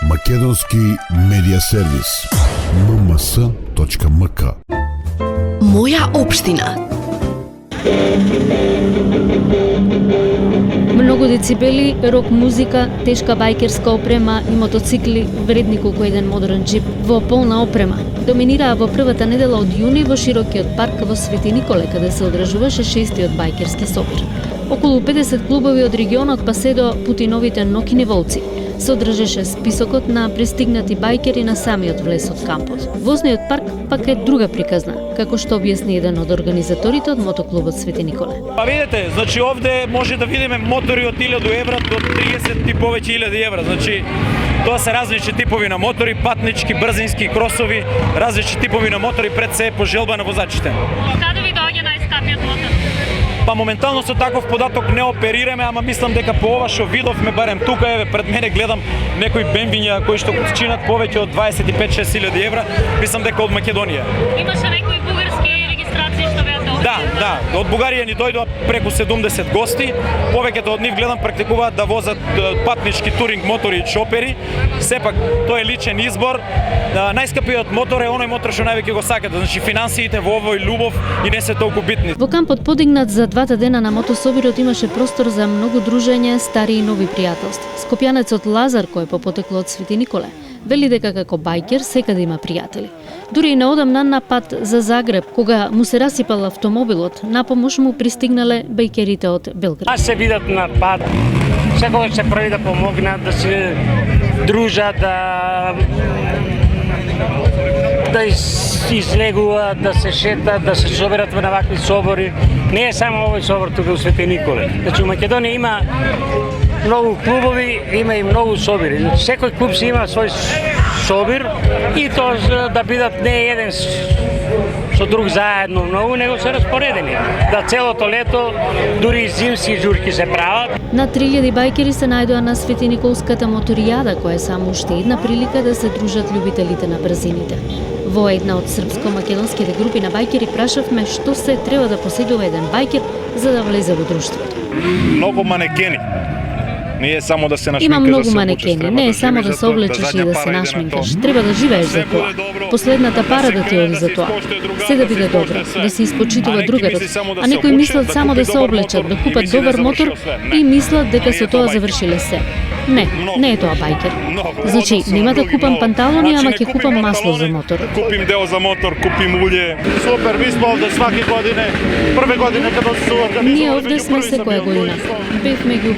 Македонски медиа сервис. mms.mk. Моја општина. Многу децибели, рок музика, тешка бајкерска опрема и мотоцикли вредни колку еден модерен джип во полна опрема доминираа во првата недела од јуни во широкиот парк во Свети Николе, каде се одржуваше 6-тиот бајкерски собир. Околу 50 клубови од регионот па се до Путиновите Нокини волци се одржеше списокот на пристигнати бајкери на самиот влез од кампот. Возниот парк пак е друга приказна, како што објасни еден од организаторите од мотоклубот Свети Николе. Па видите, значи овде може да видиме мотори од 1000 евра до 30 и повеќе 1000 евра. Значи тоа се различни типови на мотори, патнички, брзински, кросови, различни типови на мотори пред се по желба на возачите. Каде ви доаѓа најскапиот мотор? Па моментално со таков податок не оперираме, ама мислам дека по ова што видовме барем тука, еве пред мене гледам некои бемвиња кои што чинат повеќе од 25-6 илјади евра, мислам дека од Македонија. Имаше некои бугарски регистрации што беа добри? Да, од Бугарија ни дојдоа преку 70 гости, повеќето од нив гледам практикуваат да возат патнички туринг мотори и чопери. Сепак тоа е личен избор. Најскапиот мотор е оној мотор што највеќе го сакате, значи финансиите во овој љубов и не се толку битни. Во кампот подигнат за 2 дена на мотособирот имаше простор за многу дружење, стари и нови пријателства. Скопјанецот Лазар, кој е по потекло од Свети Николе, вели дека како бајкер секаде има пријатели. Дури и неодамна на пат за Загреб, кога му се расипал автомобилот, на помош му пристигнале бајкерите од Белград. Аз се видат на пат, секогаш се прави да помогнат, да се дружат, да излегуваат, да се шетат, да се соберат на вакви собори. Не е само овој собор тука у Свети Николе. Значи у Македонија има многу клубови, има и многу собири. Секој клуб си има свој собир и тоа да бидат не еден со друг заедно многу, него се распоредени. Да целото лето, дури и зимски журки се прават. На 3000 бајкери се најдоа на Свети Николската моторијада, која е само уште една прилика да се дружат љубителите на брзините. Во една од српско-македонските групи на бајкери прашавме што се треба да поседува еден бајкер за да влезе во друштвото. Многу манекени. Не е само да се нашминкаш. Има многу манекени, не е само да се облечеш и да се нашминкаш. Треба да живееш за тоа. Последната пара да ти оди за тоа. Се да биде добро, да се испочитува другарот. А некои мислат само да се облечат, да купат добар мотор и мислат дека со тоа завршиле се. Не е тоа бајкер. Значи, нема да купам панталони, ама ќе купам масло за мотор. Купим дел за мотор, купим улје. Супер, ми сме овде сваки године, прве године кога се организуваме. Ние овде сме секоја година. Бевме ги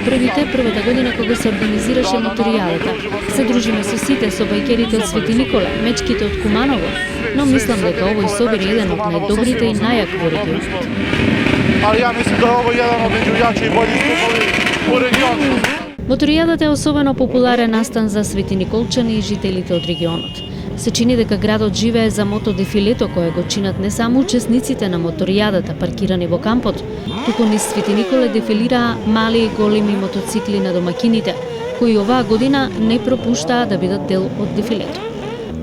првата година кога се организираше моторијадата. Се дружиме со сите, со бајкерите од Свети Николе, мечките од Куманово, но мислам дека овој собир е еден од најдобрите и најак во регионот. Ali ja mislim da je ovo jedan od među jači i bolji skupovi u regionu. Моторијадата е особено популарен настан за светиниколчани и жителите од регионот. Се чини дека градот живее за мотодефилето кое го чинат не само учесниците на моторијадата паркирани во кампот, туку низ Свети Николе дефилираа мали и големи мотоцикли на домакините, кои оваа година не пропуштаа да бидат дел од дефилето.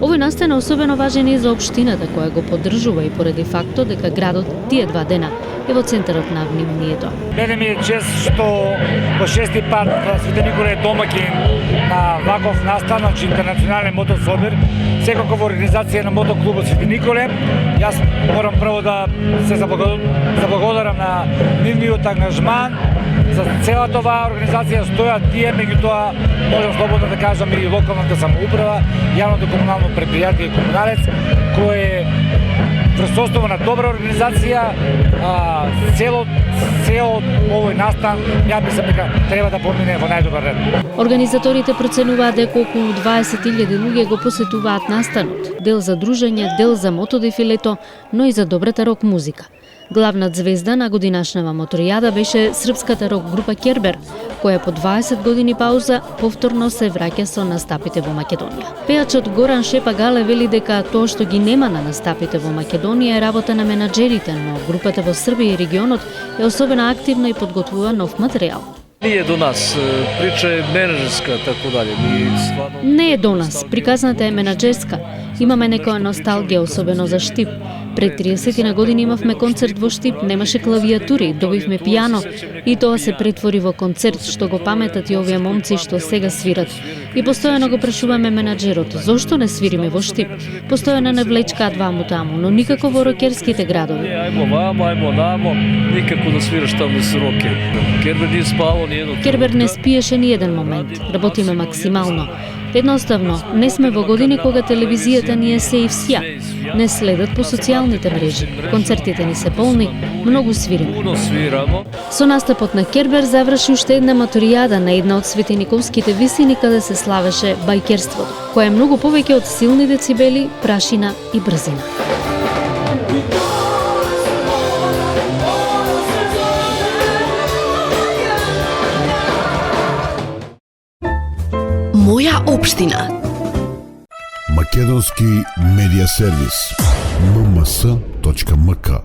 Овој настан е особено важен и за општината која го поддржува и поради фактот дека градот тие 2 дена е во центарот на вниманието. Мене ми е чест што по 6-ти пат Свети Николе е домакин на ваков настан, значи интернационален мотособир, секако во организација на мотоклубот Свети Николе. Јас морам прво да се заблагодарам на нивниот ангажман за целата оваа организација стојат тие, меѓутоа можам слободно да кажам и локалната самоуправа, јавното комунално предпријатие Комуналец, кој е врз основа на добра организација, цел овој настан, ја мислам дека треба да помине во најдобар ред. Организаторите проценуваат дека околу 20.000 луѓе го посетуваат настанот, дел за дружење, дел за мотодефилето, но и за добрата рок музика. Главна звезда на годинашнава моторијада беше српската рок група Кербер, која по 20 години пауза повторно се враќа со настапите во Македонија. Пејачот Горан Шепагале вели дека тоа што ги нема на настапите во Македонија е работа на менаџерите, но групата во Србија и регионот е особено активна и подготвува нов материјал. Nije do nas, priča je menadžerska, tako dalje. Не е до нас, приказната е менаџерска. Имаме некоја носталгија, особено за Штип. Пред 30 на години имавме концерт во Штип, немаше клавиатури, добивме пијано и тоа се претвори во концерт што го паметат и овие момци што сега свират. И постојано го прашуваме менаџерот, зошто не свириме во Штип? Постојано не влечкаат ваму таму, но никако во рокерските градови. Ајмо вамо, ајмо намо, никако да свираш таму с рокер. Кербер не спавал ни едно. Кербер не спиеше ни еден момент, работиме максимално. Едноставно, не сме во години кога телевизијата ни е сејф сја. Не следат по социјалните мрежи. Концертите ни се полни, многу свириме. Puno sviramo. Со настапот на Кербер заврши уште една матуријада на една од светениковските висини каде се славеше бајкерството, која е многу повеќе од силни децибели, прашина и брзина. Моја општина. Македонски медиа сервис. mms.mk